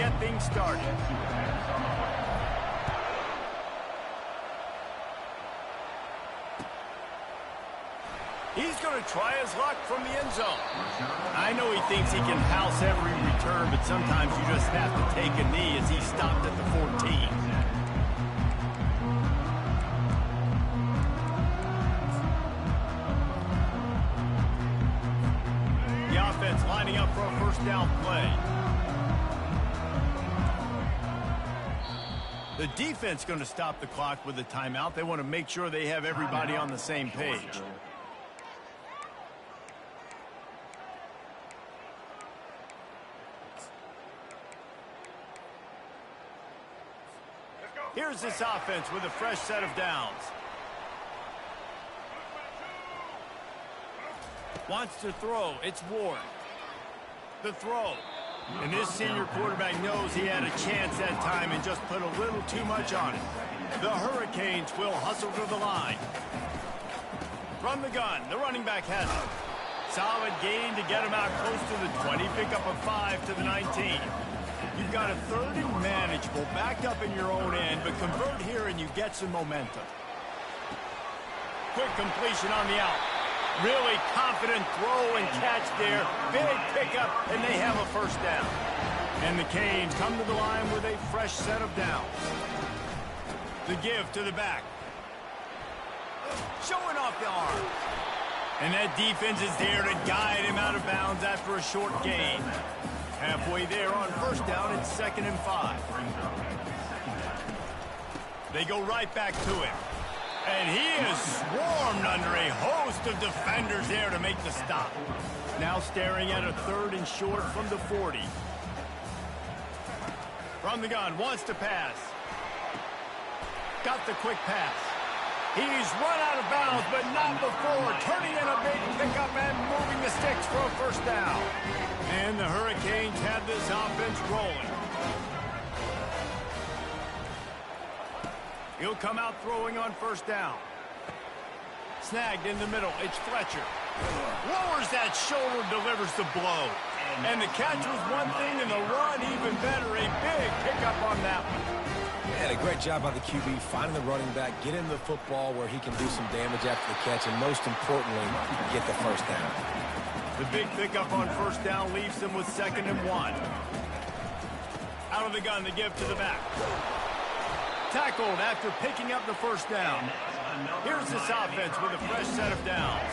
get things started. He's going to try his luck from the end zone. I know he thinks he can house every return, but sometimes you just have to take a knee as he stopped at the 14. The offense lining up for a first down play. The defense going to stop the clock with a timeout. They want to make sure they have everybody on the same page. Here's this offense with a fresh set of downs. Wants to throw. It's Ward. The throw. And this senior quarterback knows he had a chance that time and just put a little too much on it. The Hurricanes will hustle to the line. From the gun, the running back has it. Solid gain to get him out close to the 20. Pick up a 5 to the 19. You've got a third and manageable, backed up in your own end, but convert here and you get some momentum. Quick completion on the out. Really confident throw and catch there. Big pickup, and they have a first down. And the Canes come to the line with a fresh set of downs. The give to the back. Showing off the arm. And that defense is there to guide him out of bounds after a short gain. Halfway there on first down, it's 2nd and 5. They go right back to him. And he is swarmed under a host of defenders there to make the stop. Now staring at a 3rd and short from the 40. From the gun, wants to pass. Got the quick pass. He's run out of bounds, but not before. Turning in a big pickup and moving the sticks for a first down. And the Hurricanes have this offense rolling. He'll come out throwing on first down. Snagged in the middle. It's Fletcher. Lowers that shoulder, delivers the blow. And the catch was one thing, and the run even better. A big pickup on that one. And a great job by the QB, finding the running back, get him the football where he can do some damage after the catch, and most importantly, get the first down. The big pickup on first down leaves them with 2nd and 1. Out of the gun, the give to the back. Tackled after picking up the first down. Here's this offense with a fresh set of downs.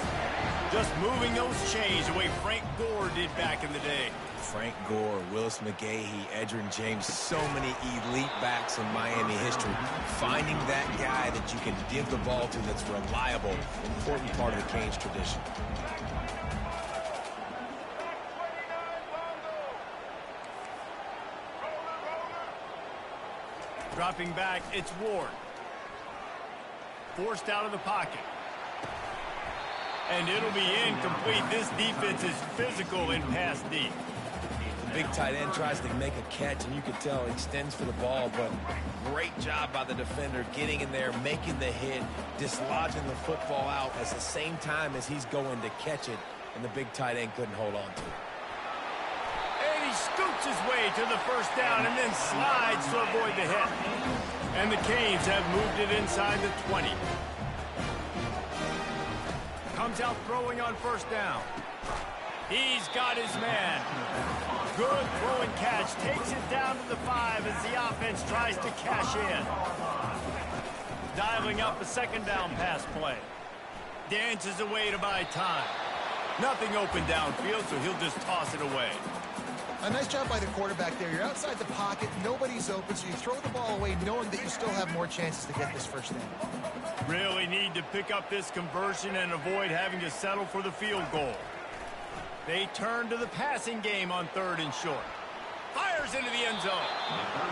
Just moving those chains the way Frank Gore did back in the day. Frank Gore, Willis McGahee, Edgerrin James, so many elite backs in Miami history. Finding that guy that you can give the ball to that's reliable, important part of the Canes tradition. Dropping back, it's Ward. Forced out of the pocket. And it'll be incomplete. This defense is physical in pass deep. The big tight end tries to make a catch, and you can tell he extends for the ball, but great job by the defender getting in there, making the hit, dislodging the football out at the same time as he's going to catch it, and the big tight end couldn't hold on to it. And he scoots his way to the first down and then slides to avoid the hit. And the Canes have moved it inside the 20. Comes out throwing on first down. He's got his man. Good throw and catch. Takes it down to the 5 as the offense tries to cash in. Dialing up a 2nd down pass play. Dances away to buy time. Nothing open downfield, so he'll just toss it away. A nice job by the quarterback there. You're outside the pocket, nobody's open, so you throw the ball away knowing that you still have more chances to get this first down. Really need to pick up this conversion and avoid having to settle for the field goal. They turn to the passing game on 3rd and short. Fires into the end zone.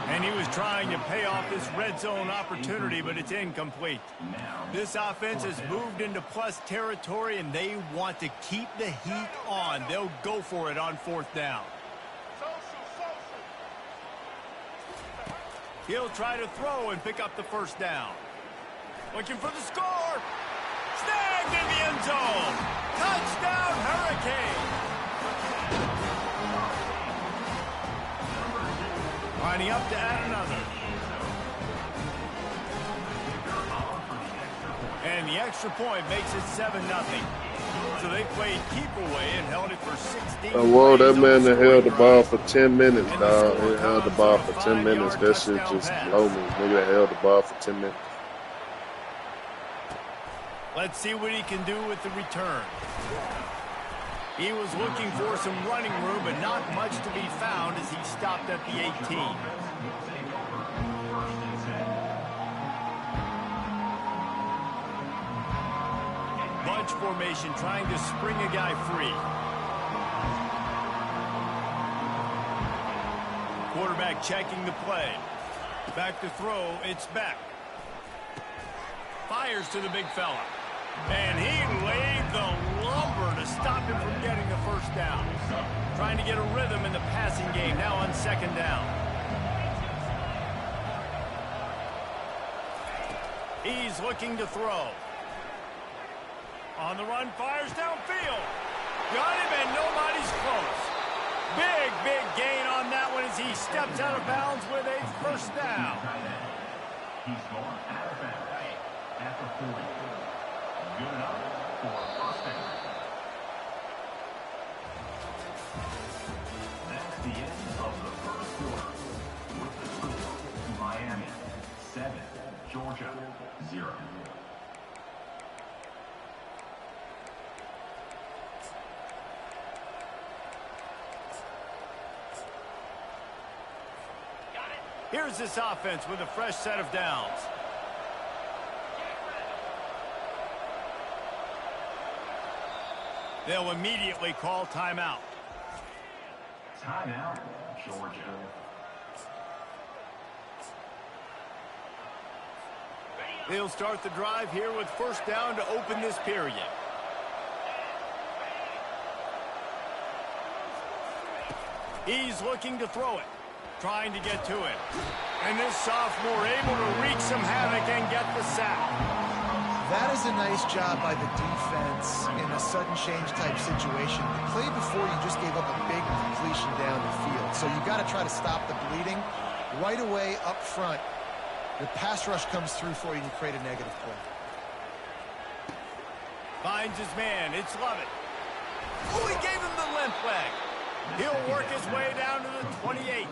And he was trying to pay off this red zone opportunity, but it's incomplete. This offense has moved into plus territory, and they want to keep the heat on. They'll go for it on 4th down. He'll try to throw and pick up the first down. Looking for the score. Snagged in the end zone. Touchdown, Hurricane. Lining up to add another. And the extra point makes it 7-0. So they played keep away and held it for 16. Oh, whoa, that man that held the ball for 10 minutes, dog. He held the ball for 10 minutes. That shit just blow me. Nigga that held the ball for 10 minutes. Let's see what he can do with the return. He was looking for some running room, but not much to be found as he stopped at the 18. Bunch formation trying to spring a guy free. Quarterback checking the play. Back to throw, it's back. Fires to the big fella. And he laid the lumber to stop him from getting the first down. Trying to get a rhythm in the passing game, now on second down. He's looking to throw. On the run, fires downfield. Got him, and nobody's close. Big, big gain on that one as he steps out of bounds with a first down. He's gone out of bounds at the 40. Good enough for a first down. That's the end of the first quarter. With the score, Miami 7, Georgia 0. Here's this offense with a fresh set of downs. They'll immediately call timeout. Timeout, Georgia. They'll start the drive here with first down to open this period. He's looking to throw it. Trying to get to it. And this sophomore able to wreak some havoc and get the sack. That is a nice job by the defense in a sudden change type situation. The play before, you just gave up a big completion down the field. So you got to try to stop the bleeding right away up front. The pass rush comes through for you and you create a negative play. Finds his man. It's Lovett. Oh, he gave him the limp leg. He'll work his way down to the 28.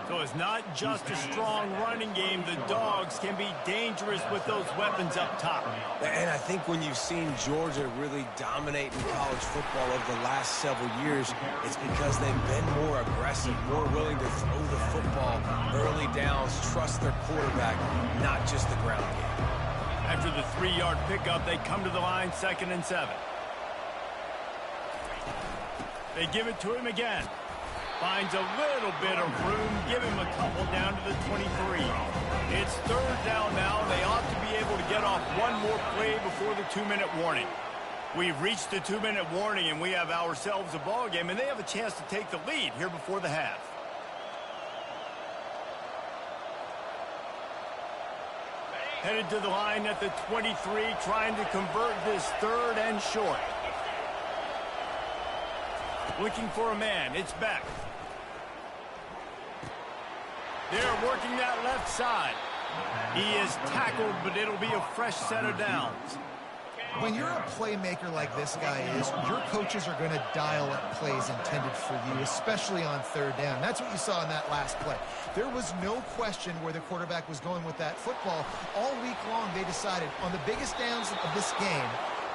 So it's not just a strong running game. The Dogs can be dangerous with those weapons up top. And I think when you've seen Georgia really dominate in college football over the last several years, it's because they've been more aggressive, more willing to throw the football, early downs, trust their quarterback, not just the ground game. After the 3-yard pickup, they come to the line, 2nd and 7. They give it to him again. Finds a little bit of room. Give him a couple down to the 23. It's 3rd down now. They ought to be able to get off one more play before the 2-minute warning. We've reached the 2-minute warning, and we have ourselves a ball game, and they have a chance to take the lead here before the half. Headed to the line at the 23, trying to convert this 3rd and short. Looking for a man. It's back. They're working that left side. He is tackled, but it'll be a fresh set of downs. When you're a playmaker like this guy is, your coaches are going to dial up plays intended for you, especially on 3rd down. That's what you saw in that last play. There was no question where the quarterback was going with that football. All week long, they decided on the biggest downs of this game,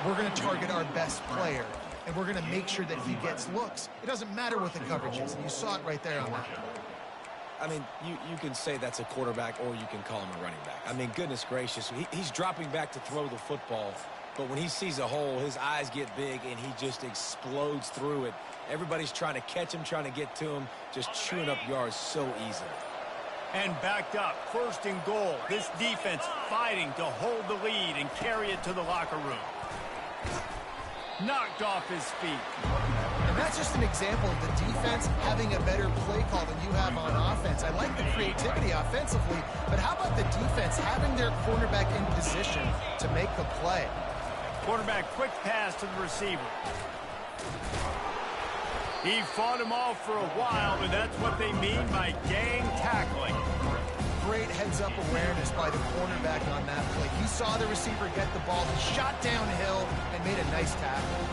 we're going to target our best player. And we're going to make sure that he gets looks. It doesn't matter what the coverage is. And you saw it right there on that. I mean, you can say that's a quarterback or you can call him a running back. I mean, goodness gracious, he's dropping back to throw the football. But when he sees a hole, his eyes get big and he just explodes through it. Everybody's trying to catch him, trying to get to him, just chewing up yards so easily. And backed up, 1st and goal. This defense fighting to hold the lead and carry it to the locker room. Knocked off his feet. And that's just an example of the defense having a better play call than you have on offense. I like the creativity offensively, but how about the defense having their cornerback in position to make the play? Quarterback quick pass to the receiver. He fought him off for a while, but that's what they mean by gang tackle. heads-up awareness by the cornerback on that play. He saw the receiver get the ball, he shot downhill, and made a nice tackle.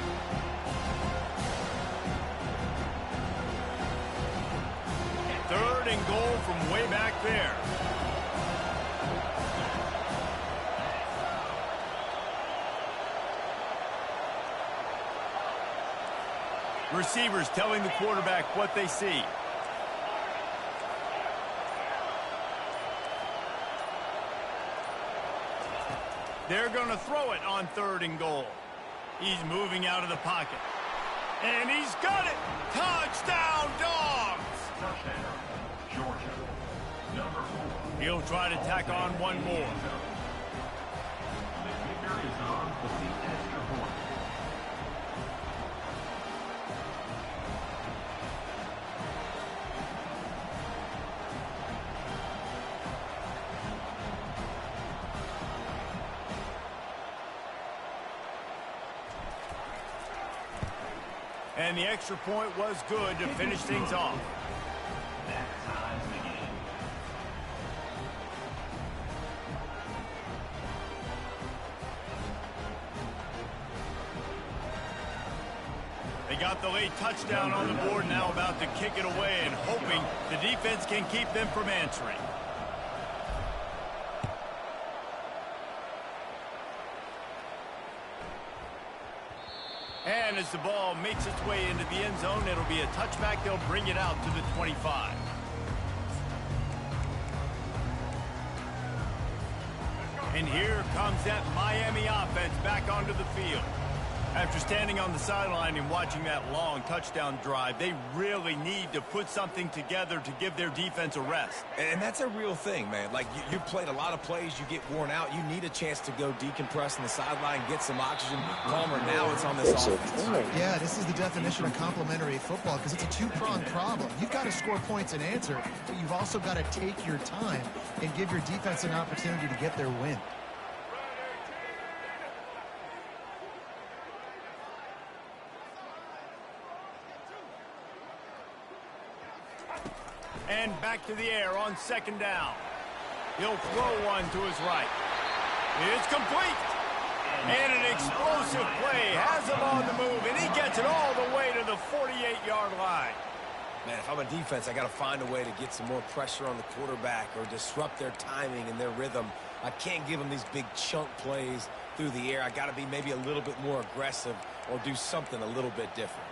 Third and goal from way back there. Receivers telling the quarterback what they see. They're going to throw it on third and goal. He's moving out of the pocket. And he's got it! Touchdown, Dogs! Touchdown, Georgia. Number 4. He'll try to tack on one more. The kicker is on with the extra point. And the extra point was good to finish things off. That ties the game. They got the late touchdown on the board, now about to kick it away and hoping the defense can keep them from answering. And as the ball makes its way into the end zone, it'll be a touchback. They'll bring it out to the 25. And here comes that Miami offense back onto the field. After standing on the sideline and watching that long touchdown drive, they really need to put something together to give their defense a rest. And that's a real thing, man. Like, you've played a lot of plays, you get worn out, you need a chance to go decompress on the sideline, get some oxygen. Palmer, now it's on this offense. Yeah, this is the definition of complementary football because it's a two-pronged problem. You've got to score points and answer, but you've also got to take your time and give your defense an opportunity to get their win. And back to the air on second down. He'll throw one to his right. It's complete. And an explosive play has him on the move, and he gets it all the way to the 48-yard line. Man, if I'm a defense, I got to find a way to get some more pressure on the quarterback or disrupt their timing and their rhythm. I can't give them these big chunk plays through the air. I got to be maybe a little bit more aggressive or do something a little bit different.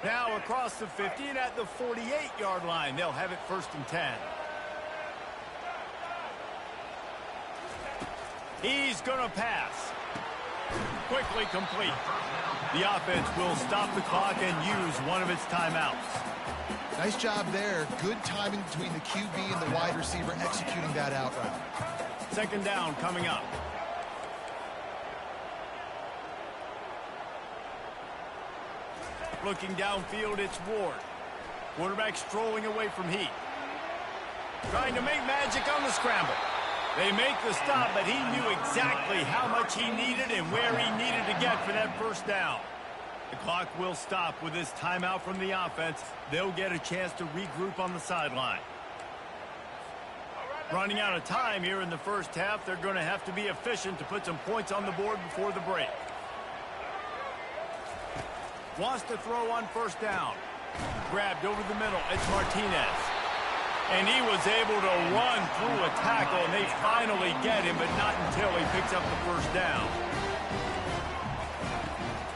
Now across the 50 and at the 48-yard line. They'll have it first and 10. He's going to pass. Quickly complete. The offense will stop the clock and use one of its timeouts. Nice job there. Good timing between the QB and the wide receiver executing that out route. Second down coming up. Looking downfield, it's Ward. Quarterback strolling away from Heat. Trying to make magic on the scramble. They make the stop, but he knew exactly how much he needed and where he needed to get for that first down. The clock will stop with this timeout from the offense. They'll get a chance to regroup on the sideline. Running out of time here in the first half, they're going to have to be efficient to put some points on the board before the break. Wants to throw on first down. Grabbed over the middle. It's Martinez. And he was able to run through a tackle, and they finally get him, but not until he picks up the first down.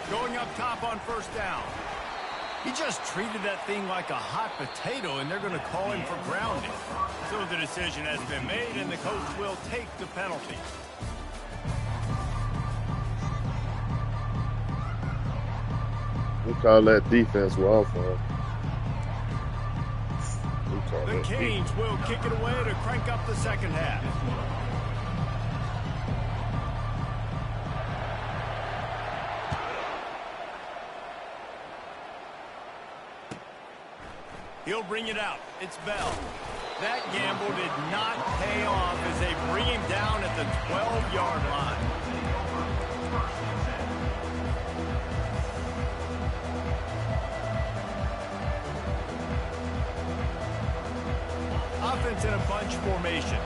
Going up top on first down. He just treated that thing like a hot potato, and they're going to call him for grounding. So the decision has been made, and the coach will take the penalty. We call that defense welfare. The Canes will kick it away to crank up the second half. He'll bring it out. It's Bell. That gamble did not pay off as they bring him down at the 12-yard line. Offense in a bunch formation.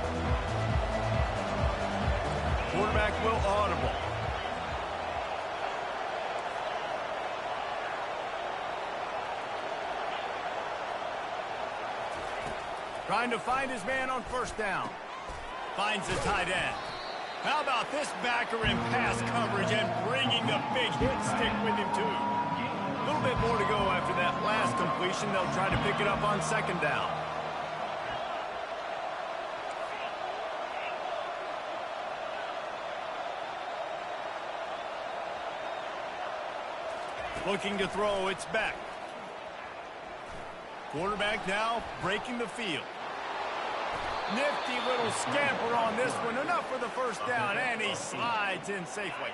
Quarterback will audible. Trying to find his man on first down. Finds the tight end. How about this backer in pass coverage and bringing the big hit stick with him, too. A little bit more to go after that last completion. They'll try to pick it up on second down. Looking to throw, it's back. Quarterback now breaking the field. Nifty little scamper on this one. Enough for the first down, and he slides in safely.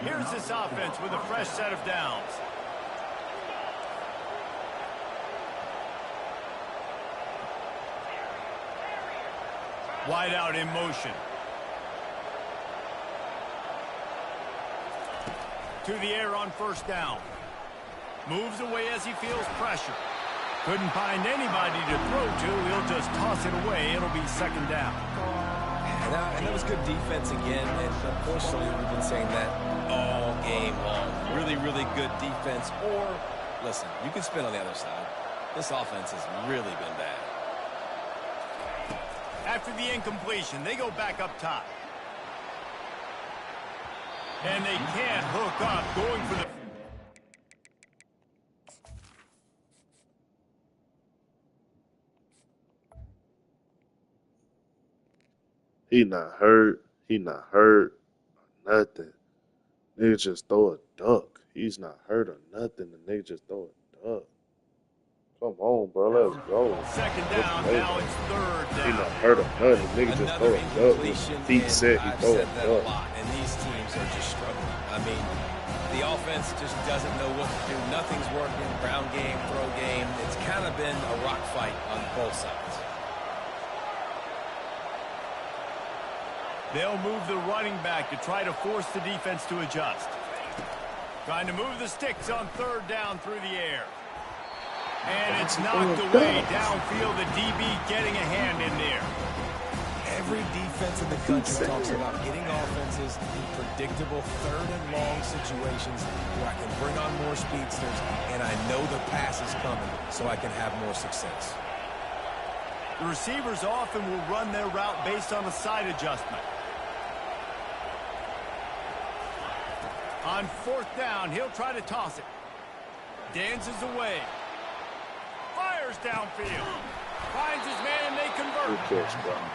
Here's this offense with a fresh set of downs. Wide out in motion. To the air on first down. Moves away as he feels pressure. Couldn't find anybody to throw to. He'll just toss it away. It'll be second down. And that was good defense again. And unfortunately, we've been saying that all game long. Really, really good defense. Or, listen, you can spin on the other side. This offense has really been bad. After the incompletion, they go back up top. And they can't hook up, going for the... He not hurt. He not hurt. Nothing. Nigga just throw a duck. He's not hurt or nothing. The nigga just throw a duck. Come on, bro. Let's go. Second down. Now it's third down. He not hurt or nothing. The nigga just throw a duck. His feet set. He throw a duck. And these teams are just struggling. I mean, the offense just doesn't know what to do. Nothing's working. Ground game, throw game. It's kind of been a rock fight on both sides. They'll move the running back to try to force the defense to adjust. Trying to move the sticks on third down through the air. And it's knocked away downfield. The DB getting a hand in there. Every defense in the country talks about getting offenses in predictable third and long situations where I can bring on more speedsters and I know the pass is coming so I can have more success. The receivers often will run their route based on a side adjustment. On fourth down, he'll try to toss it. Dances away. Fires downfield. Finds his man, they convert.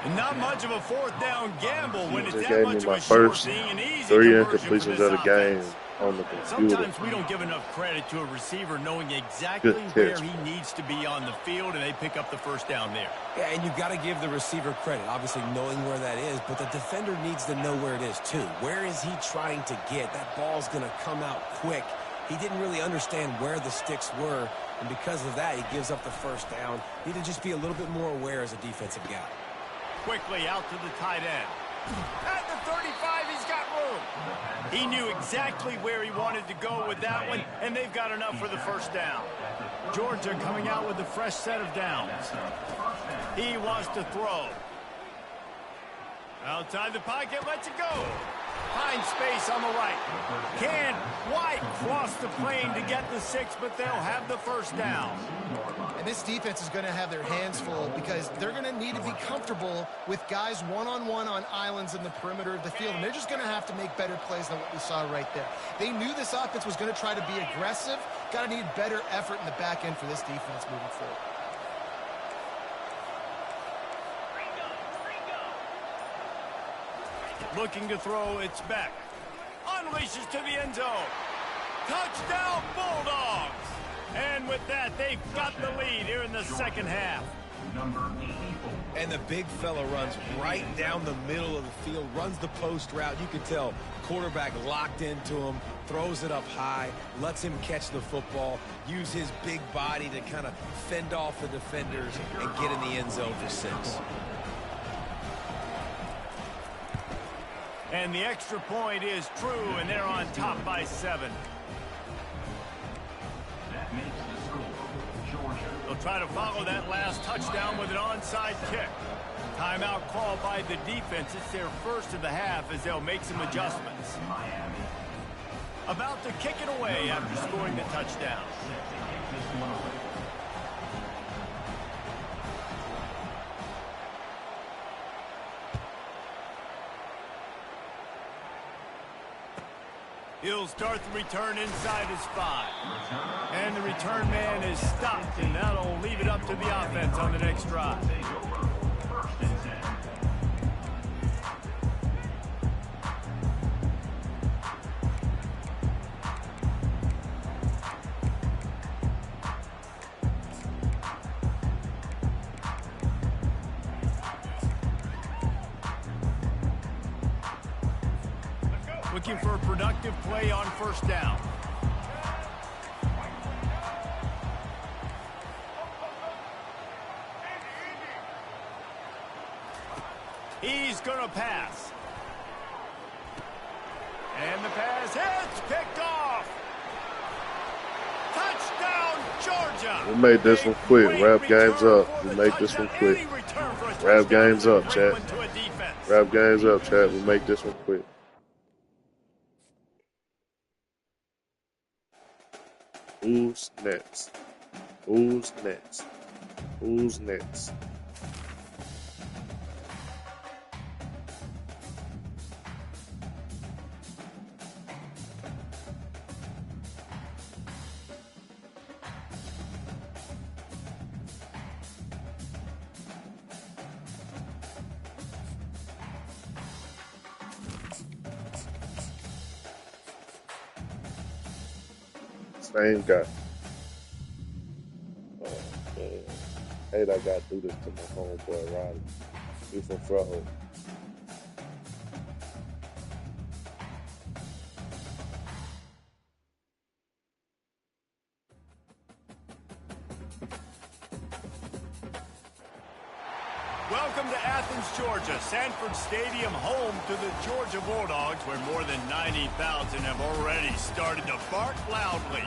And not much of a fourth down gamble when it's that much of a short thing, an easy 3 conversion for incompletions this of the game offense. on the computer. Sometimes we don't give enough credit to a receiver knowing exactly where he needs to be on the field, and they pick up the first down there. Yeah, and you've got to give the receiver credit, obviously knowing where that is, but the defender needs to know where it is too. Where is he trying to get? That ball's going to come out quick. He didn't really understand where the sticks were, and because of that, he gives up the first down. Need to just be a little bit more aware as a defensive guy. Quickly out to the tight end. At the 35, he's got room. He knew exactly where he wanted to go with that one, and they've got enough for the first down. Georgia coming out with a fresh set of downs. He wants to throw. Outside the pocket, lets it go. Finds space on the right. Can't quite cross the plane to get the 6, but they'll have the first down. And this defense is going to have their hands full because they're going to need to be comfortable with guys one-on-one on islands in the perimeter of the field. And they're just going to have to make better plays than what we saw right there. They knew this offense was going to try to be aggressive. Got to need better effort in the back end for this defense moving forward. Looking to throw, it's back. Unleashes to the end zone. Touchdown, Bulldogs! And with that, they've got the lead here in the second half. And the big fella runs right down the middle of the field, runs the post route. You can tell quarterback locked into him, throws it up high, lets him catch the football, use his big body to kind of fend off the defenders and get in the end zone for 6. And the extra point is true, and they're on top by 7. That makes the score, Georgia. They'll try to follow that last touchdown with an onside kick. Timeout called by the defense. It's their first of the half as they'll make some adjustments. About to kick it away after scoring the touchdown. He'll start the return inside his 5. And the return man is stopped, and that'll leave it up to the offense on the next drive. Looking for a productive play on first down. He's going to pass. And the pass hits, picked off. Touchdown, Georgia. We made this one quick. Wrap games up. We make this one quick. Wrap games up, chat. Wrap games up, chat. We make this one quick. Who's next? Who's next? Who's next? Same guy. Oh, man. Hate I gotta do this to my homeboy Riley. He's from Froho. Welcome to Athens, Georgia, Sanford Stadium, home to the Georgia Bulldogs, where more than 90,000 have already started to bark loudly.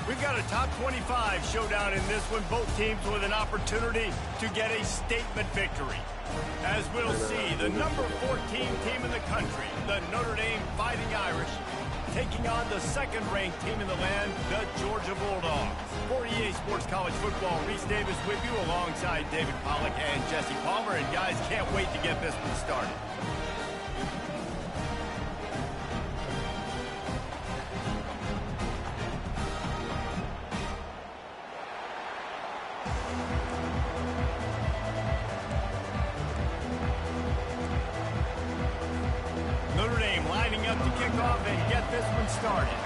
We've got a top 25 showdown in this one, both teams with an opportunity to get a statement victory. As we'll see, the number 14 team in the country, the Notre Dame Fighting Irish, taking on the second-ranked team in the land, the Georgia Bulldogs. For EA Sports College Football, Reese Davis with you alongside David Pollack and Jesse Palmer. And guys, can't wait to get this one started. Notre Dame lining up to kick off and get this one started.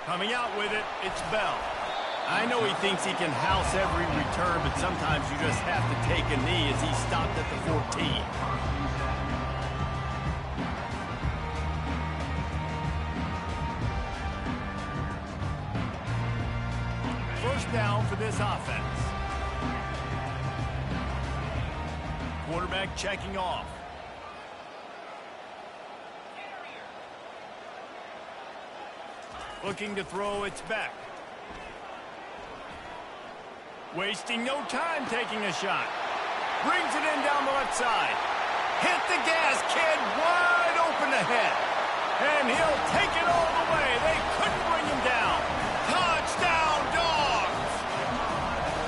Coming out with it, it's Bell. I know he thinks he can house every return, but sometimes you just have to take a knee as he stopped at the 14. First down for this offense. Quarterback checking off. Looking to throw, it's back. Wasting no time taking a shot. Brings it in down the left side. Hit the gas, kid, wide open ahead. And he'll take it all the way. They couldn't bring him down. Touchdown, Dogs!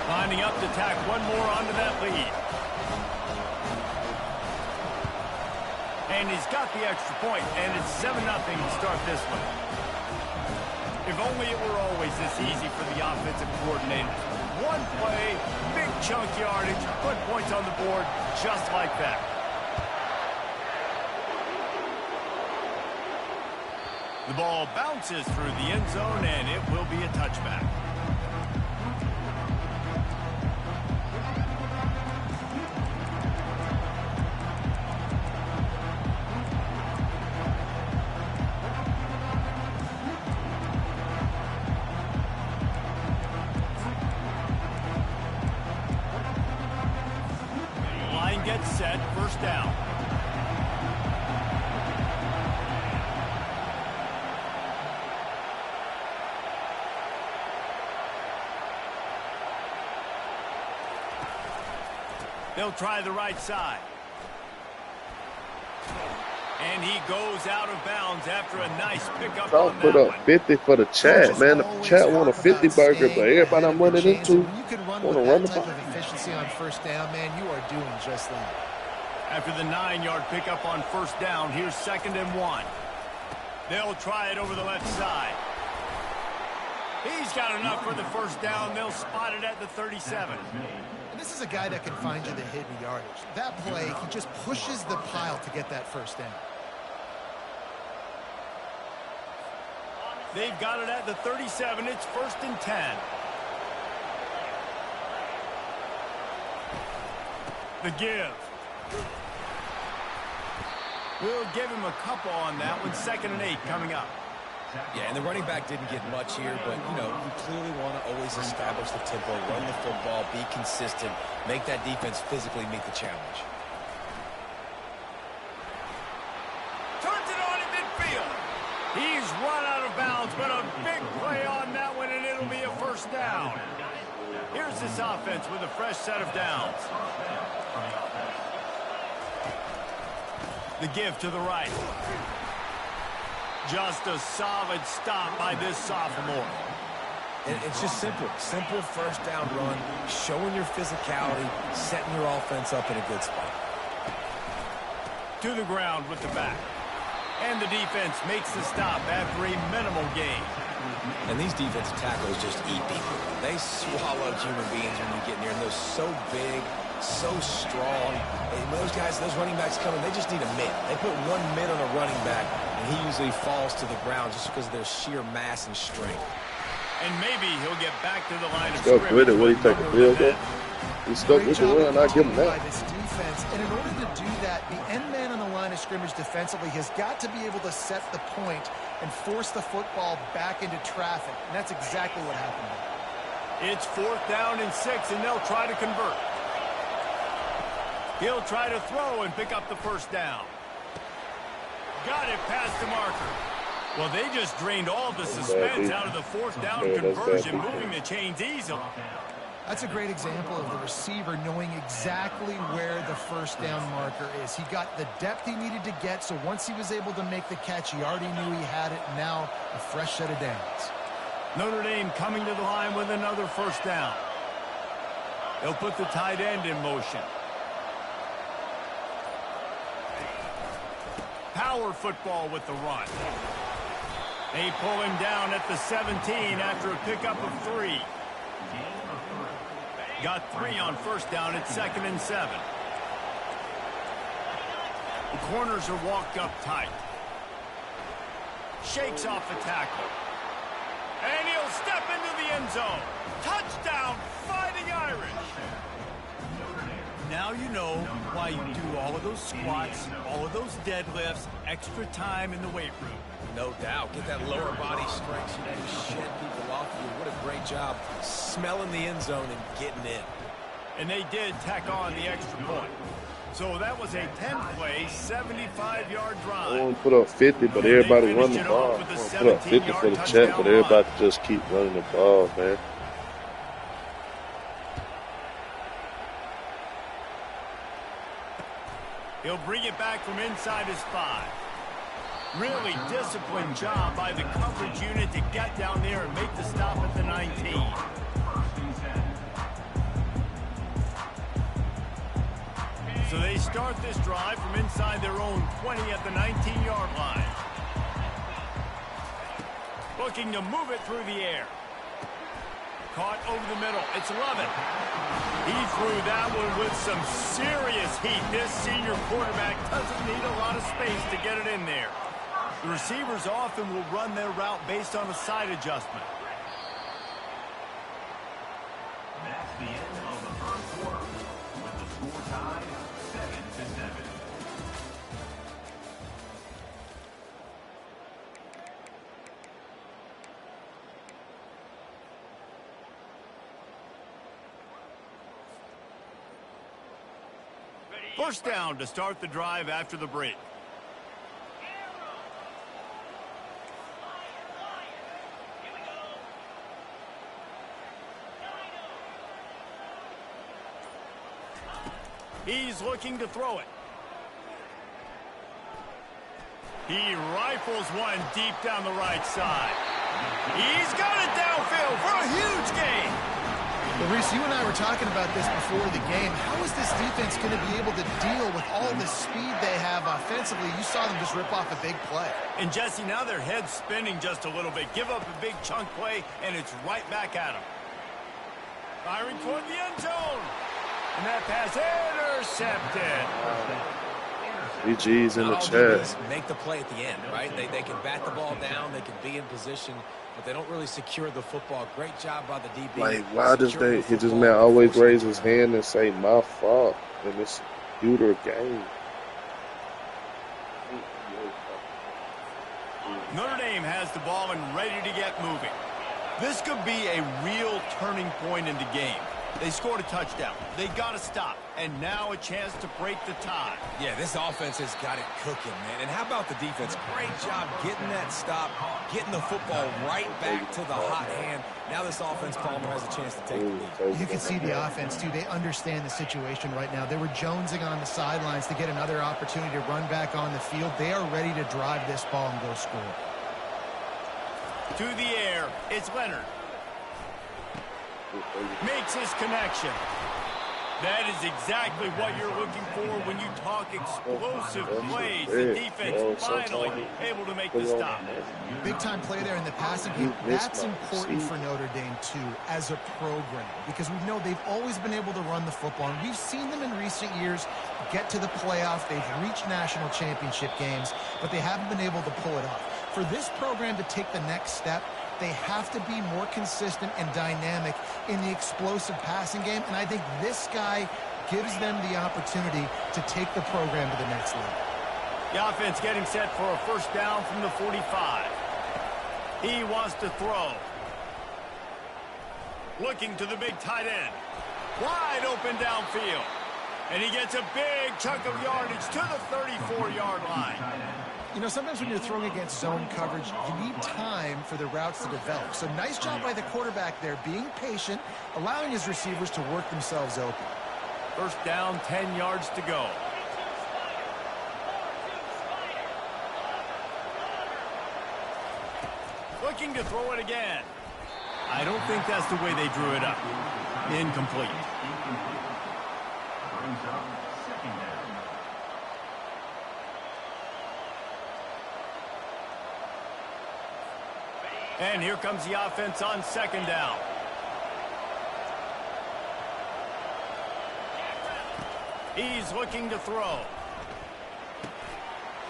Lining up to tack one more onto that lead. And he's got the extra point, and it's 7-0 to start this one. If only it were always this easy for the offensive coordinator. One play, big chunk yardage, put points on the board just like that. The ball bounces through the end zone, and it will be a touchback. Line gets set, first down. They'll try the right side. And he goes out of bounds after a nice pickup I'll on put that up one. 50 for the chat, man. The chat want a 50 burger, but everybody I'm running into When you can run want to with run that the type ball. of efficiency on first down, man, you are doing just that. After the 9-yard pickup on first down, here's 2nd and 1. They'll try it over the left side. He's got enough for the first down. They'll spot it at the 37. And this is a guy that can find you the hidden yardage. That play, he just pushes the pile to get that first down. They've got it at the 37. It's 1st and 10. The give. We'll give him a couple on that one. 2nd and 8 coming up. Yeah, and the running back didn't get much here, but, you know, you clearly want to always establish the tempo, run the football, be consistent, make that defense physically meet the challenge. Turns it on in midfield. He's run out of bounds, but a big play on that one, and it'll be a first down. Here's this offense with a fresh set of downs. The give to the right. Just a solid stop by this sophomore. And it's just simple. Simple first down run, showing your physicality, setting your offense up in a good spot. To the ground with the back. And the defense makes the stop after a minimal gain. And these defensive tackles just eat people. They swallow human beings when you get near them. They're so big, so strong. And those guys, those running backs coming, they just need a mid. They put 1 mid on a running back, and he usually falls to the ground just because of their sheer mass and strength. And maybe he'll get back to the line of Stuck scrimmage. with it. What do you take, a field goal? He stuck with the run. I give him By that. this defense, and in order to do that, the end man on the line of scrimmage defensively has got to be able to set the point and force the football back into traffic, and that's exactly what happened. It's 4th down and 6, and they'll try to convert. He'll try to throw and pick up the first down. Got it past the marker. Well, they just drained all the suspense out of the 4th down conversion, moving the chains easily. That's a great example of the receiver knowing exactly where the first down marker is. He got the depth he needed to get, so once he was able to make the catch, he already knew he had it. Now, a fresh set of downs. Notre Dame coming to the line with another first down. They'll put the tight end in motion. Power football with the run. They pull him down at the 17 after a pickup of 3. Got 3 on first down at 2nd and 7. The corners are walked up tight. Shakes off the tackle. And he'll step into the end zone. Touchdown, Fighting Irish. Now you know why you do all of those squats, all of those deadlifts, extra time in the weight room. No doubt. Get that lower body strength so you can shed people off of you. What a great job smelling the end zone and getting in. And they did tack on the extra point. So that was a 10-play, 75-yard I drive. want to put up 50, but everybody run the ball. I want to put up 50 for the chat, but everybody just keep running the ball, man. He'll bring it back from inside his 5. Really disciplined job by the coverage unit to get down there and make the stop at the 19. So they start this drive from inside their own 20 at the 19-yard line. Looking to move it through the air. Caught over the middle. It's Lovett. He threw that one with some serious heat. This senior quarterback doesn't need a lot of space to get it in there. The receivers often will run their route based on a side adjustment. That's the end of the first quarter, with the score tied 7-7. First down to start the drive after the break. He's looking to throw it. He rifles one deep down the right side. He's got it downfield for a huge gain. Well, Reese, you and I were talking about this before the game. How is this defense going to be able to deal with all the speed they have offensively? You saw them just rip off a big play. And, Jesse, now their head's spinning just a little bit. Give up a big chunk play, and it's right back at them. Firing toward the end zone. And that pass intercepted. BG's in the All they do chat. is make the play at the end, right? They can bat the ball down, they can be in position, but they don't really secure the football. Great job by the DB. Like, why does securing the this football man always before raise his hand and say, my fault in this computer game? Notre Dame has the ball and ready to get moving. This could be a real turning point in the game. They scored a touchdown. They got to stop. And now a chance to break the tie. Yeah, this offense has got it cooking, man. And how about the defense? Great job getting that stop, getting the football right back to the hot hand. Now this offense, Palmer, has a chance to take the lead. You can see the offense, too. They understand the situation right now. They were jonesing on the sidelines to get another opportunity to run back on the field. They are ready to drive this ball and go score. To the air, it's Leonard. Makes his connection. That is exactly what you're looking for when you talk explosive plays. The defense finally able to make the stop. Big-time play there in the passing game. That's important for Notre Dame, too, as a program, because we know they've always been able to run the football, and we've seen them in recent years get to the playoff. They've reached national championship games, but they haven't been able to pull it off. For this program to take the next step, they have to be more consistent and dynamic in the explosive passing game, and I think this guy gives them the opportunity to take the program to the next level. The offense getting set for a first down from the 45. He wants to throw. Looking to the big tight end. Wide open downfield. And he gets a big chunk of yardage to the 34-yard line. You know, sometimes when you're throwing against zone coverage, you need time for the routes to develop. So nice job by the quarterback there, being patient, allowing his receivers to work themselves open. First down, 10 yards to go. Looking to throw it again. I don't think that's the way they drew it up. Incomplete. Brings up second down. And here comes the offense on second down. He's looking to throw.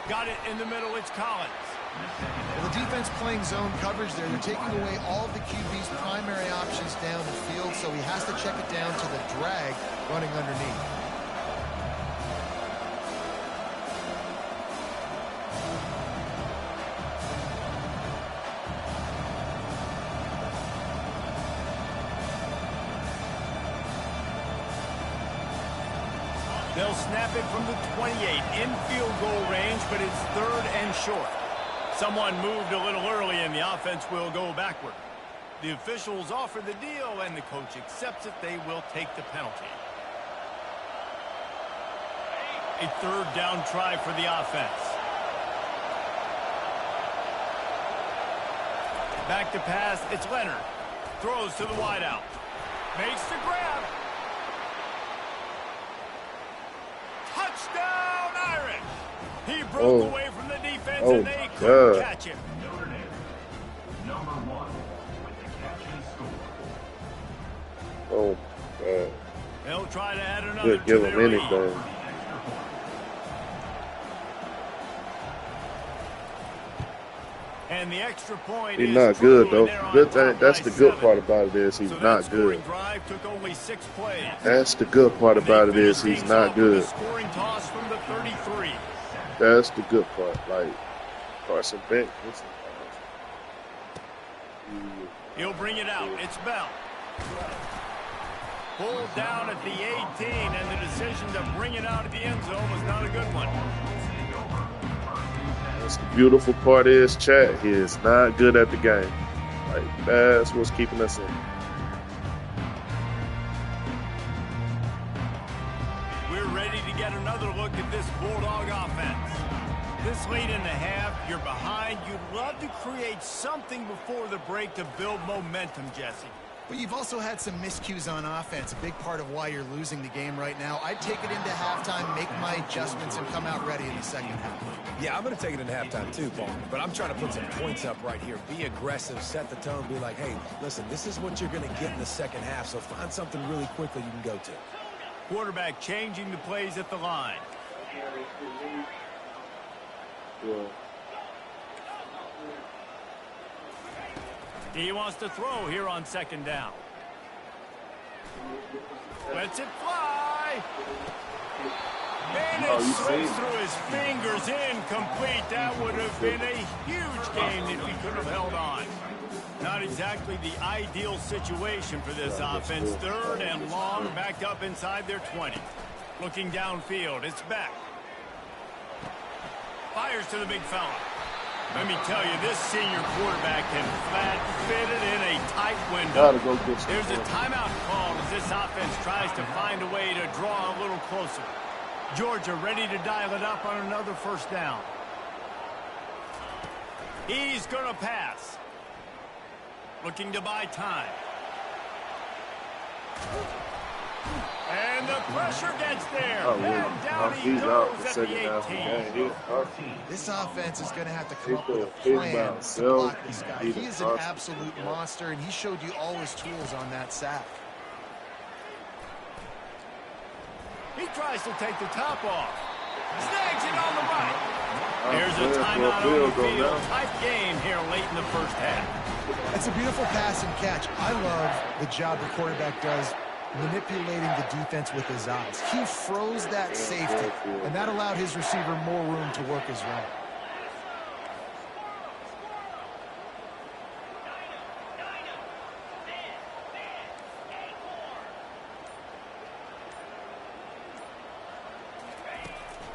Got it in the middle. It's Collins. Well, the defense playing zone coverage there. They're taking away all of the QB's primary options down the field, so he has to check it down to the drag running underneath. They'll snap it from the 28 in field goal range, but it's third and short. Someone moved a little early, and the offense will go backward. The officials offer the deal, and the coach accepts it. They will take the penalty. A third down try for the offense. Back to pass. It's Leonard. Throws to the wideout. Makes the grab. Touchdown, Irish! He broke away from the defense, and they couldn't catch him. Notre Dame, number 1 with the catch and score. Oh, God. They'll try to add another Could give to him their lead. anything. And the extra point He's is not true, good, though. and they're on Good top thing. That's by the good 7. part about it is he's So that not scoring good. drive took only 6 plays. That's the good part about it is he's not good. Scoring toss from the 33. That's the good part. Like Carson Beck. He'll bring it out. It's Bell. Pulled down at the 18, and the decision to bring it out at the end zone was not a good one. That's the beautiful part is, chat, he is not good at the game. Like, that's what's keeping us in. We're ready Bulldog offense. This late in the half, you're behind. You'd love to create something before the break to build momentum, Jesse. But you've also had some miscues on offense, a big part of why you're losing the game right now. I'd take it into halftime, make my adjustments, and come out ready in the second half. Yeah, I'm going to take it into halftime too, Paul. But I'm trying to put some points up right here. Be aggressive, set the tone, be like, hey, listen, this is what you're going to get in the second half, so find something really quickly you can go to. Quarterback changing the plays at the line. Yeah. He wants to throw here on second down. Lets it fly. And it slips through his fingers, incomplete. That would have been a huge game if he could have held on. Not exactly the ideal situation for this offense. Third and long, backed up inside their 20. Looking downfield, it's back. Fires to the big fella. Let me tell you, this senior quarterback can flat fit it in a tight window. There's a timeout called as this offense tries to find a way to draw a little closer. Georgia ready to dial it up on another first down. He's going to pass. Looking to buy time. And the pressure gets there. And down he goes at the 18. This offense is going to have to come up with a plan to block this guy. He is an absolute monster, and he showed you all his tools on that sack. He tries to take the top off. Snags it on the right. Here's a timeout on the field. Tight game here late in the first half. It's a beautiful pass and catch. I love the job the quarterback does manipulating the defense with his eyes. He froze that safety, and that allowed his receiver more room to work his route.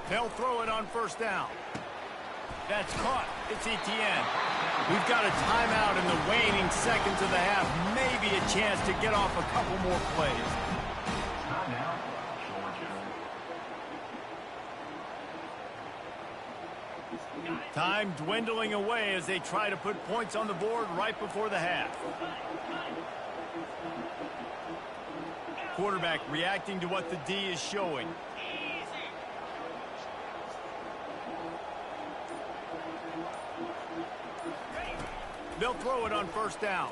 They'll throw it on first down. That's caught. It's Etienne. We've got a timeout in the waning seconds of the half. Maybe a chance to get off a couple more plays. Time dwindling away as they try to put points on the board right before the half. Quarterback reacting to what the D is showing. They'll throw it on first down.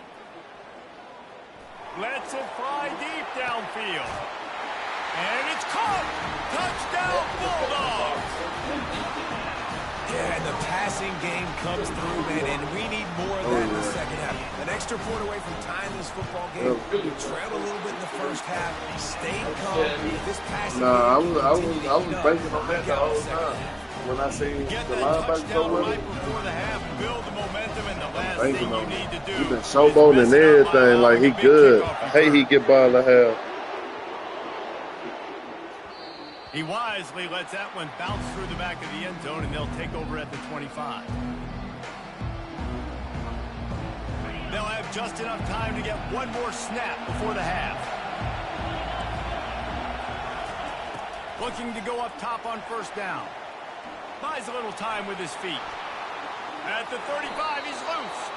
Lets it fly deep downfield. And it's caught. Touchdown, Bulldogs. Yeah, and the passing game comes through, man, and we need more of that in the second half. An extra point away from tying this football game. We trailed a little bit in the first half. Stayed calm. This passing game I was banking on that the whole time. When I see the linebacker go with right before the half, build the momentum, and the last thing you need to do. He's been showboating and everything like he good. Hey, he get by the half. He wisely lets that one bounce through the back of the end zone, and they'll take over at the 25. They'll have just enough time to get one more snap before the half. Looking to go up top on first down. Buys a little time with his feet. At the 35, he's loose.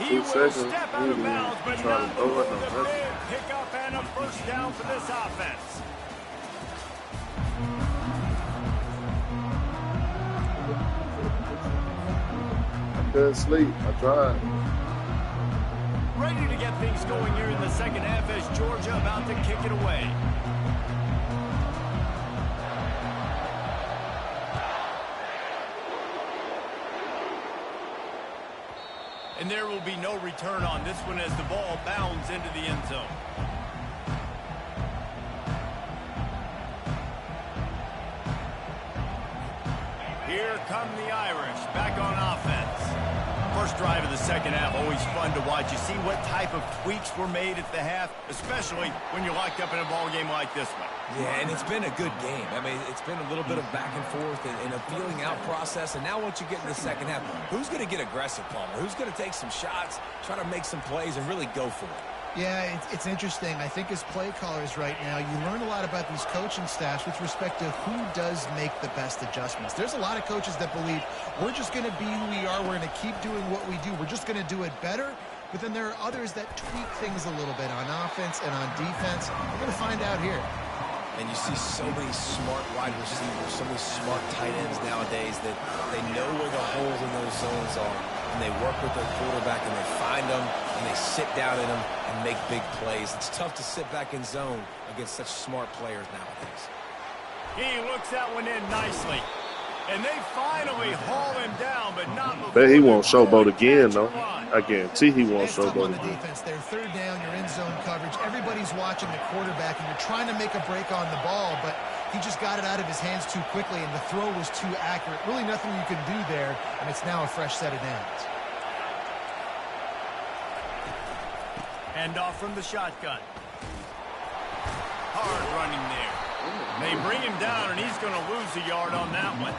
He will step out of bounds, but not before the big pickup and a first down for this offense. I couldn't sleep. I tried. Ready to get things going here in the second half as Georgia about to kick it away. And there will be no return on this one as the ball bounds into the end zone. Here come the Irish back on offense. First drive of the second half, always fun to watch. You see what type of tweaks were made at the half, especially when you're locked up in a ball game like this one. Yeah, and it's been a good game. I mean, it's been a little bit of back and forth and a feeling out process. And now once you get in the second half, who's going to get aggressive, Palmer? Who's going to take some shots, try to make some plays, and really go for it? Yeah, it's interesting. I think as play callers right now, you learn a lot about these coaching staffs with respect to who does make the best adjustments. There's a lot of coaches that believe we're just going to be who we are. We're going to keep doing what we do. We're just going to do it better. But then there are others that tweak things a little bit on offense and on defense. We're going to find out here. And you see so many smart wide receivers, so many smart tight ends nowadays that they know where the holes in those zones are. And they work with their quarterback and they find them and they sit down in them and make big plays. It's tough to sit back in zone against such smart players nowadays. He looks that one in nicely. And they finally haul him down, but not before. Bet he won't showboat again, though. I guarantee he won't showboat on the again. defense. They're third down, you're in zone coverage. Everybody's watching the quarterback, and you're trying to make a break on the ball, but he just got it out of his hands too quickly, and the throw was too accurate. Really nothing you can do there, and it's now a fresh set of downs. Hand off from the shotgun. Hard running there. They bring him down, and he's going to lose a yard on that one.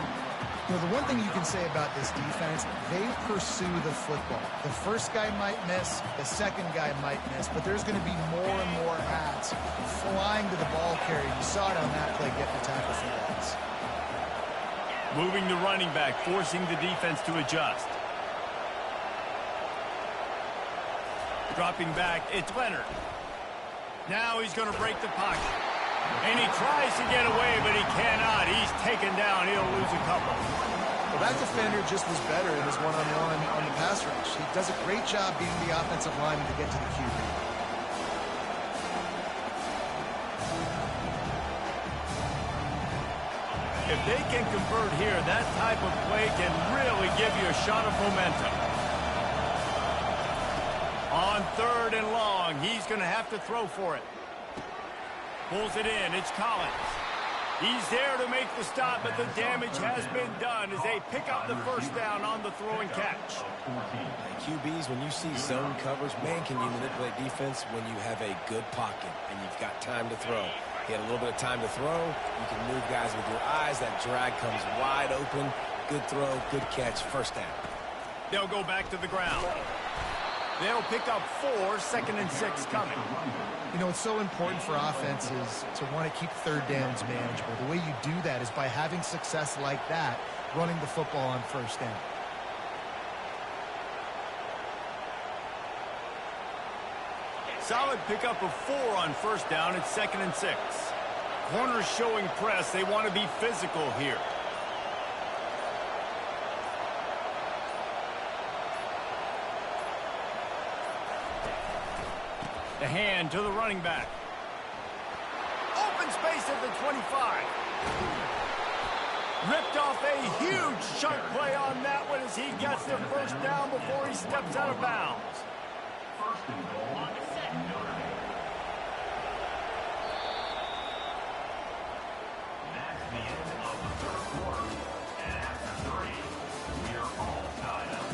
You know, the one thing you can say about this defense, they pursue the football. The first guy might miss, the second guy might miss, but there's going to be more and more hats flying to the ball carrier. You saw it on that play getting a tackle for loss. Moving the running back, forcing the defense to adjust. Dropping back, it's Leonard. Now he's going to break the pocket. And he tries to get away, but he cannot. He's taken down. He'll lose a couple. Well, that defender just was better in his one-on-one on the pass rush. He does a great job being the offensive lineman to get to the QB. If they can convert here, that type of play can really give you a shot of momentum. On third and long, he's going to have to throw for it. Pulls it in. It's Collins. He's there to make the stop, but the damage has been done as they pick up the first down on the throw and catch. QBs, when you see zone coverage, man, can you manipulate defense when you have a good pocket and you've got time to throw. He had a little bit of time to throw. You can move guys with your eyes. That drag comes wide open. Good throw, good catch, first down. They'll go back to the ground. They'll pick up 4, 2nd and 6 coming. You know, it's so important for offenses to want to keep third downs manageable. The way you do that is by having success like that, running the football on first down. Solid pickup of 4 on first down. It's 2nd and 6. Corners showing press. They want to be physical here. The hand to the running back. Open space at the 25. Ripped off a huge chunk play on that one as he gets the first down before he steps out of bounds. First and goal on the set. Notre Dame. That's the end of the third quarter. And after 3, we are all tied up.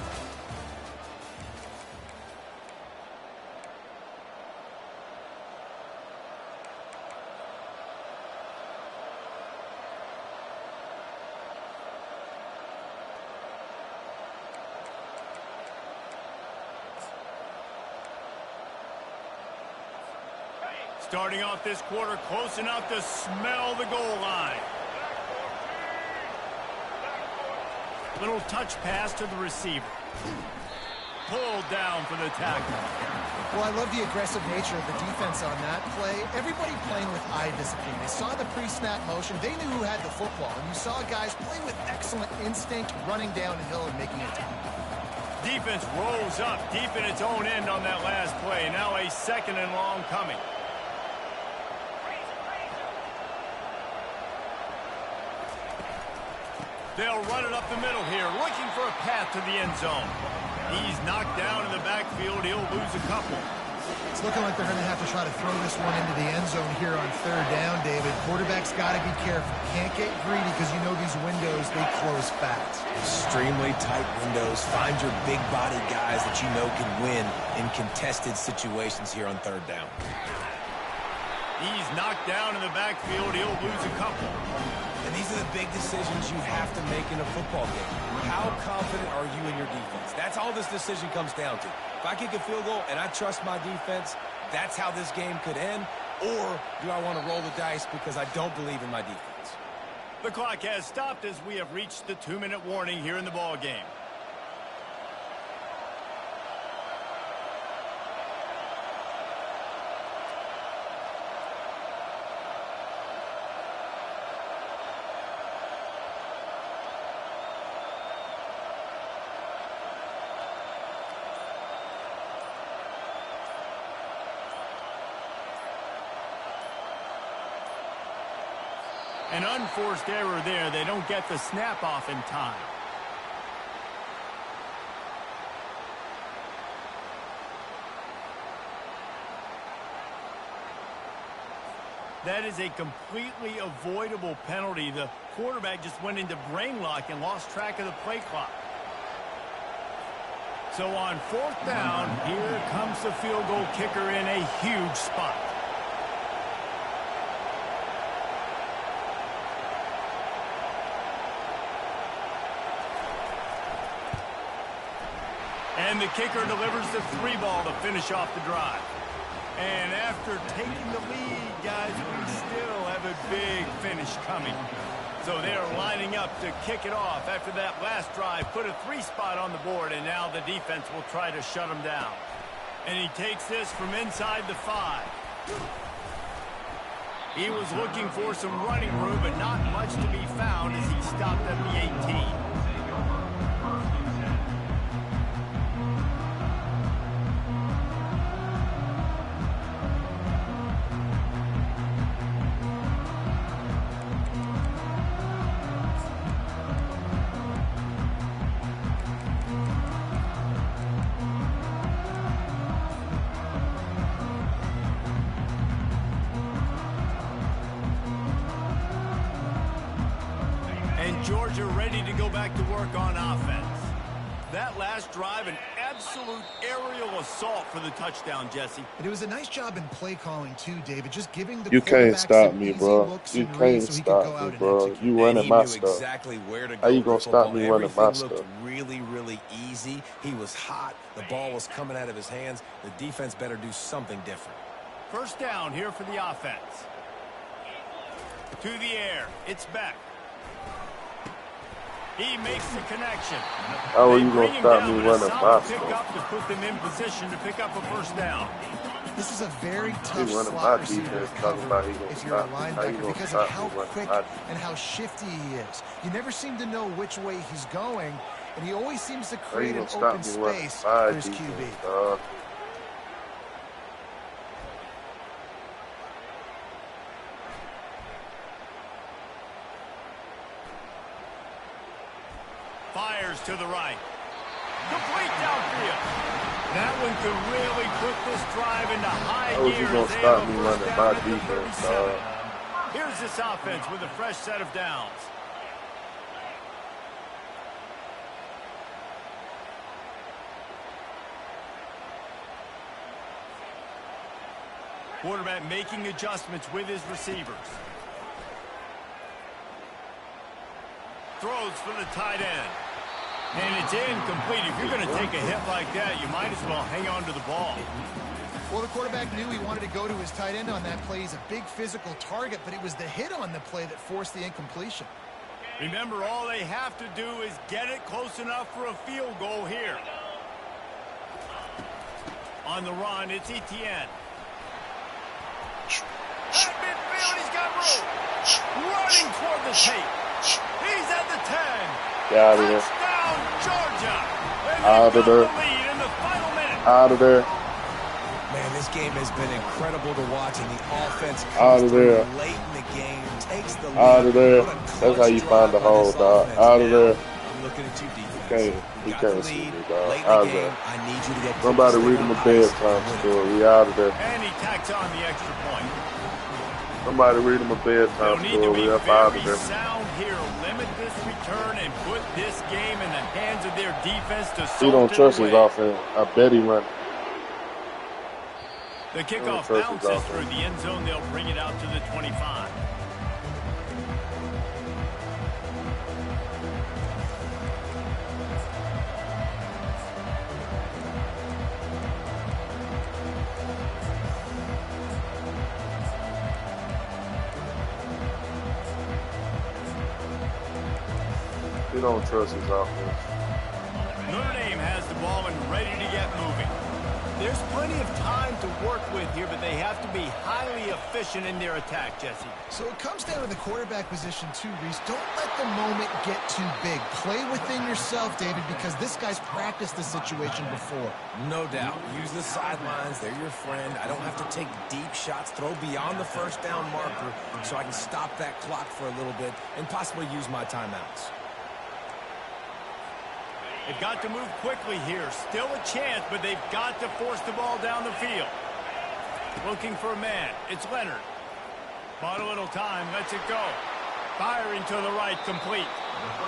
Starting off this quarter close enough to smell the goal line. Little touch pass to the receiver. Pulled down for the tackle. Well, I love the aggressive nature of the defense on that play. Everybody playing with eye discipline. They saw the pre-snap motion. They knew who had the football. And you saw guys play with excellent instinct, running downhill and making a tackle. Defense rose up deep in its own end on that last play. Now a 2nd and long coming. They'll run it up the middle here, looking for a path to the end zone. He's knocked down in the backfield. He'll lose a couple. It's looking like they're going to have to try to throw this one into the end zone here on third down, David. Quarterback's got to be careful. Can't get greedy because you know these windows, they close fast. Extremely tight windows. Find your big body guys that you know can win in contested situations here on third down. He's knocked down in the backfield. He'll lose a couple. And these are the big decisions you have to make in a football game. How confident are you in your defense? That's all this decision comes down to. If I kick a field goal and I trust my defense, that's how this game could end, or do I want to roll the dice because I don't believe in my defense? The clock has stopped as we have reached the 2-minute warning here in the ball game. An unforced error there. They don't get the snap off in time. That is a completely avoidable penalty. The quarterback just went into brain lock and lost track of the play clock. So on 4th down, here comes the field goal kicker in a huge spot. And the kicker delivers the 3 ball to finish off the drive. And after taking the lead, guys, we still have a big finish coming. So they're lining up to kick it off after that last drive. Put a 3 spot on the board, and now the defense will try to shut them down. And he takes this from inside the 5. He was looking for some running room, but not much to be found as he stopped at the 18. Georgia ready to go back to work on offense. That last drive, an absolute aerial assault for the touchdown, Jesse. And it was a nice job in play calling too, David. Just giving the You can't quarterback stop some me, easy bro. looks You and can't reads so he could go stop out me, and bro. execute. You running my He knew stuff. exactly where to go. How you with gonna the stop football. me running my Everything looked stuff? really, really easy. He was hot. The ball was coming out of his hands. The defense better do something different. 1st down here for the offense. To the air. It's back. He makes the connection. How are They you bring gonna him stop down me with a running solid my pickup stuff? to put them in position to pick up a 1st down. This is a very He tough running my slot receiver defense, to talking cover about he gonna if you're a stop me. How you linebacker gonna because of stop how me running quick my and how shifty he is. You never seem to know which way he's going, and he always seems to How create you an gonna stop open me running space my for his QB. defense, dog? Fires to the right. Complete downfield. That one could really put this drive into high How is gear you gonna as they stop have a me 1st running down my at the defense, 37. dog? Here's this offense with a fresh set of downs. Quarterback making adjustments with his receivers. Throws for the tight end. And it's incomplete. If you're going to take a hit like that, you might as well hang on to the ball. Well, the quarterback knew he wanted to go to his tight end on that play. He's a big physical target, but it was the hit on the play that forced the incompletion. Remember, all they have to do is get it close enough for a field goal here. On the run, it's Etienne. At midfield, he's got room. Running toward the tape. He's at the 10. Get out of there. Touchdown, Georgia. And Out they've of got there. the lead in the final minute. Out of there. Man, this game has been incredible to watch, and the offense Out comes of through there. late in the game, takes the lead. Out of there. What a That's clutch how you drive find the by hole, this dog. offense. Out of Now, there. I'm looking at you, defense. You Got can't the see lead me, dog. late in Out the of game. there. I need you to get Somebody this read thing him a on ice bedtime and win it. story. We out of there. And he tacks on the extra point. Somebody read him a They'll bedtime need to story. be We up out of very there. sound here. Limit this return and put this game in the hands of their defense to He salt don't it trust his away. offense. I bet he run. The kickoff trust his bounces offense. through the end zone. They'll bring it out to the 25. don't trust his offense. Notre Dame has the ball and ready to get moving. There's plenty of time to work with here, but they have to be highly efficient in their attack, Jesse. So it comes down to the quarterback position too, Reese. Don't let the moment get too big. Play within yourself, David, because this guy's practiced the situation before. No doubt. Use the sidelines. They're your friend. I don't have to take deep shots, throw beyond the first down marker so I can stop that clock for a little bit and possibly use my timeouts. They've got to move quickly here. Still a chance, but they've got to force the ball down the field. Looking for a man. It's Leonard. Bought a little time. Lets it go. Firing to the right. Complete.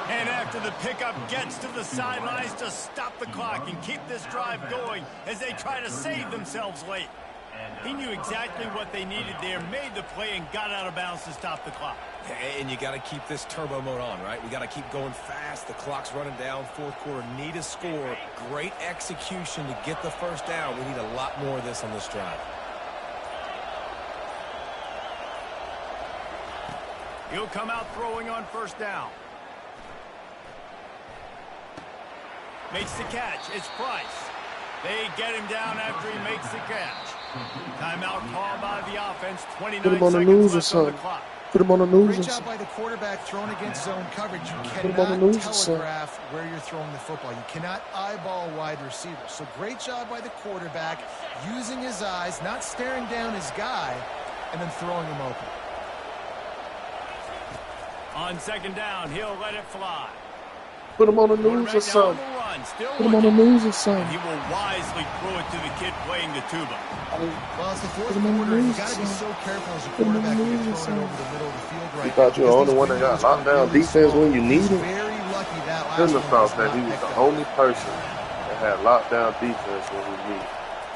And after the pickup, gets to the sidelines to stop the clock and keep this drive going as they try to save themselves late. He knew exactly what they needed there, made the play, and got out of bounds to stop the clock. And you got to keep this turbo mode on, right? We got to keep going fast. The clock's running down. Fourth quarter, need a score. Great execution to get the first down. We need a lot more of this on this drive. He'll come out throwing on first down. Makes the catch. It's Price. They get him down after he makes the catch. Timeout called by the offense. 29 Put him on the seconds news or left on the something. clock. Put him on the news Great or job something. by the quarterback thrown against zone coverage. You him on the cannot news or something. telegraph where you're throwing the football. You cannot eyeball wide receivers. So great job by the quarterback using his eyes, not staring down his guy, and then throwing him open. On second down, he'll let it fly. Put him on the news Quarterback or now on something. the run, still Put him on the looking. news or And something. he will wisely throw it to the kid playing the tuba. Well, it's the fourth Put him on the quarter. You news, got to be son. so careful as a Put him on the quarterback when you're news, throwing it son. over the middle of the field right You thought you were the now, only one that got because these locked down windows are defense when really you need small. it? He's very lucky that last Shouldn't have one thought was that not he was picked the up. only person that had lockdown defense when we needed.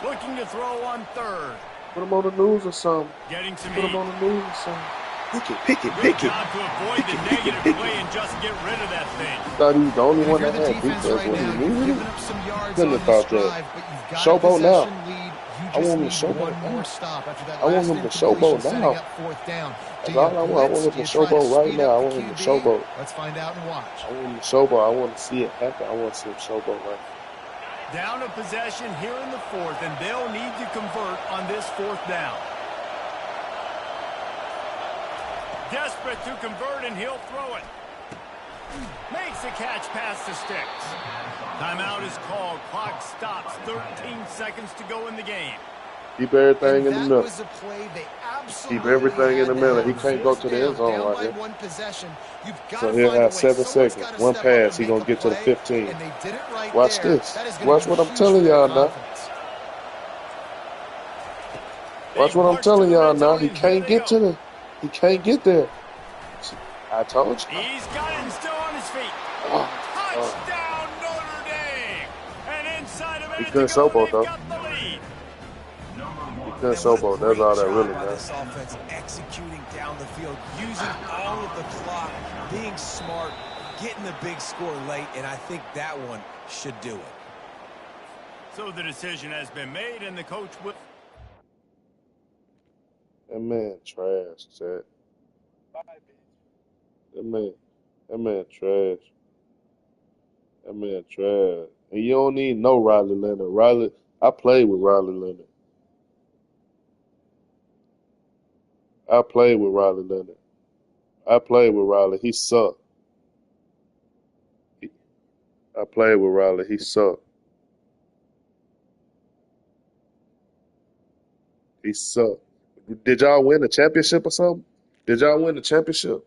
Looking to throw on third. Put him on the news or something. Getting some Put him heat. on the news or something. Pick it, Good pick it. job to avoid the negative play and just get rid of that thing. Thought he was the only And one if you're that the had defense defense right when now, he you've needed given it. up some yards Couldn't on have this thought that. drive, but you've got a Showboat now. possession lead. You I just want him to need showboat one more now. stop after that I want last him to incompletion showboat setting now. up fourth down. That's all I want. I want him to Do you try showboat right speed now. I up want the him to QB? showboat. Let's find out and watch. I want him to showboat. I want to see it happen. I want to see him showboat right now. Down a possession here in the fourth, and they'll need to convert on this fourth down. Desperate to convert, and he'll throw it. Makes the catch past the sticks. Timeout is called. Clock stops. 13 seconds to go in the game. Keep everything in the That middle. was a play they absolutely Keep everything in the had middle. to He have. can't go Fourth to the end down, zone down right by here. one possession. You've got So to he'll find a have way. 7 Someone's seconds. gotta One step up pass. and He make gonna a get to the play, 15. and they did it right Watch there. this. That is gonna Watch be what I'm huge telling for their y'all now. confidence. Watch what I'm telling y'all now. He can't get to the. He can't get there. I told you. He's got it and still on his feet. Oh, Touchdown, Notre Dame! And inside a minute to couldn't go, showboat, they've though. got the lead. he couldn't Man, what a showboat. That's great all that job really by matters. this offense executing down the field, using all of the clock, being smart, getting the big score late, and I think that one should do it. So the decision has been made, and the coach will... That man trash, Chad. That man trash. That man trash. And you don't need no Riley Leonard. I played with Riley Leonard. I played with Riley Leonard. I played with Riley. He sucked. I played with Riley. He sucked. He sucked. Did y'all win the championship or something? Did y'all win the championship?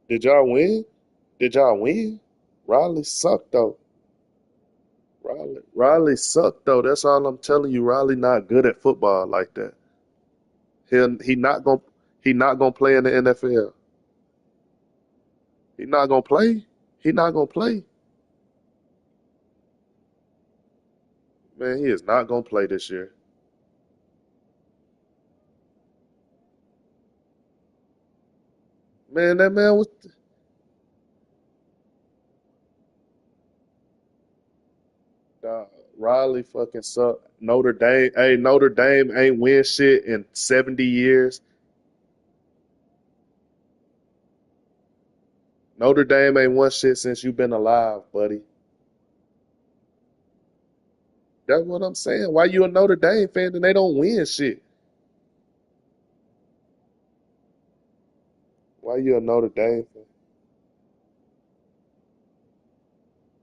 Did y'all win? Did y'all win? Riley sucked though. Riley sucked though. That's all I'm telling you. Riley not good at football like that. He not gonna he not gonna play in the NFL. He not gonna play. He not gonna play. Man, he is not gonna play this year. Man, that man was Dog, Riley fucking sucked. Notre Dame ain't win shit in 70 years. Notre Dame ain't won shit since you've been alive, buddy. That's what I'm saying. Why you a Notre Dame fan and they don't win shit? Why you a Notre Dame fan?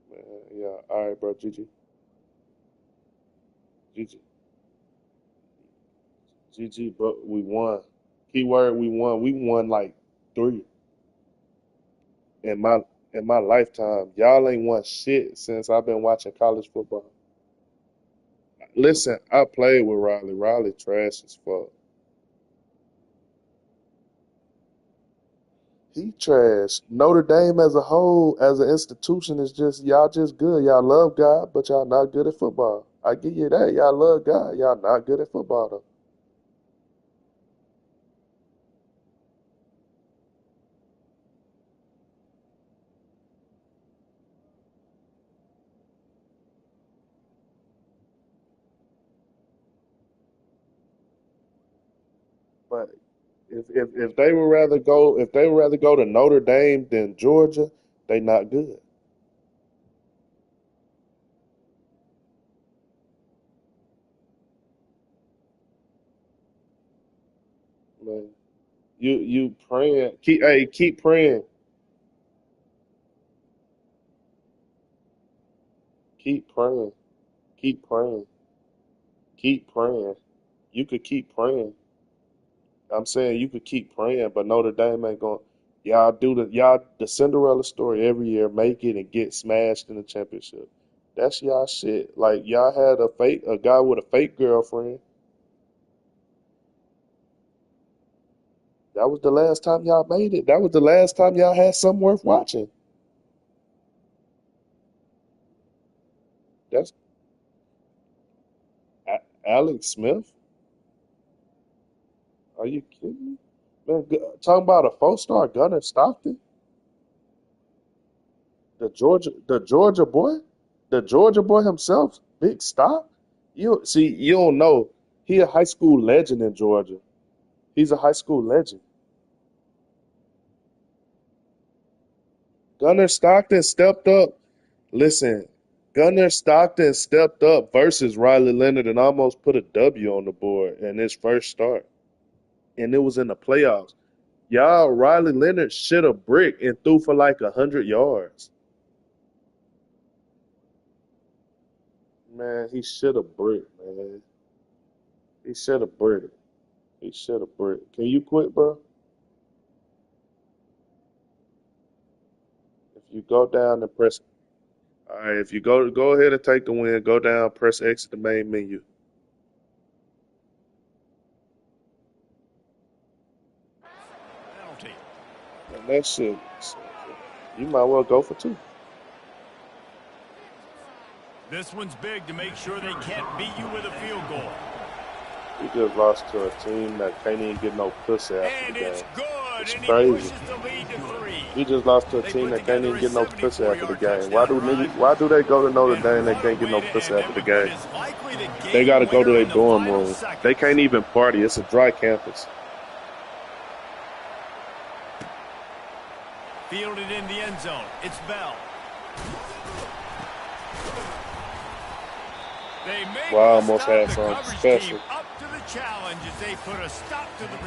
Man, yeah, all right, bro. GG. GG. GG, bro. We won. Keyword, we won. We won like 3 in my lifetime. Y'all ain't won shit since I've been watching college football. Listen, I played with Riley. Riley trash as fuck. He trash. Notre Dame as a whole, as an institution, is just y'all just good. Y'all love God, but y'all not good at football. I give you that. Y'all love God. Y'all not good at football though. But if they would rather go to Notre Dame than Georgia, they not good. Man, you praying. Keep praying. Keep praying. Keep praying. Keep praying. You could keep praying. I'm saying you could keep praying, but Notre Dame ain't going. Y'all the Cinderella story every year, make it and get smashed in the championship. That's y'all shit. Like y'all had a guy with a fake girlfriend. That was the last time y'all made it. That was the last time y'all had something worth watching. That's Alex Smith. Are you kidding me? Man, talking about a 4-star Gunner Stockton, the Georgia boy, the Georgia boy himself, big stock. You see, you don't know. He a high school legend in Georgia. He's a high school legend. Gunner Stockton stepped up. Listen, Gunner Stockton stepped up versus Riley Leonard and almost put a W on the board in his first start. And it was in the playoffs. Y'all, Riley Leonard shit a brick and threw for like 100 yards. Man, he shit a brick, man. He shit a brick. He shit a brick. Can you quit, bro? If you go down and press, all right. If you go ahead and take the win, go down, press exit the main menu. Penalty. And that shit, you might well go for 2. This one's big to make sure they can't beat you with a field goal. We just lost to a team that can't even get no pussy after And the it's game. good, It's and he crazy. pushes the lead to 3. We just lost to a They team put that can't together even a get no pussy after the 74-yard game. touchdown drive. Why do they go to Notre And Dame? They what a can't get way no to pussy end after it the with what game. is likely the They got game to go to winner their in the dorm final room. They seconds. can't even party. It's a dry campus. Fielded in the end zone. It's Bell. They make Well, I the almost stop. had The something coverage team special. up to the challenge as they put a stop to the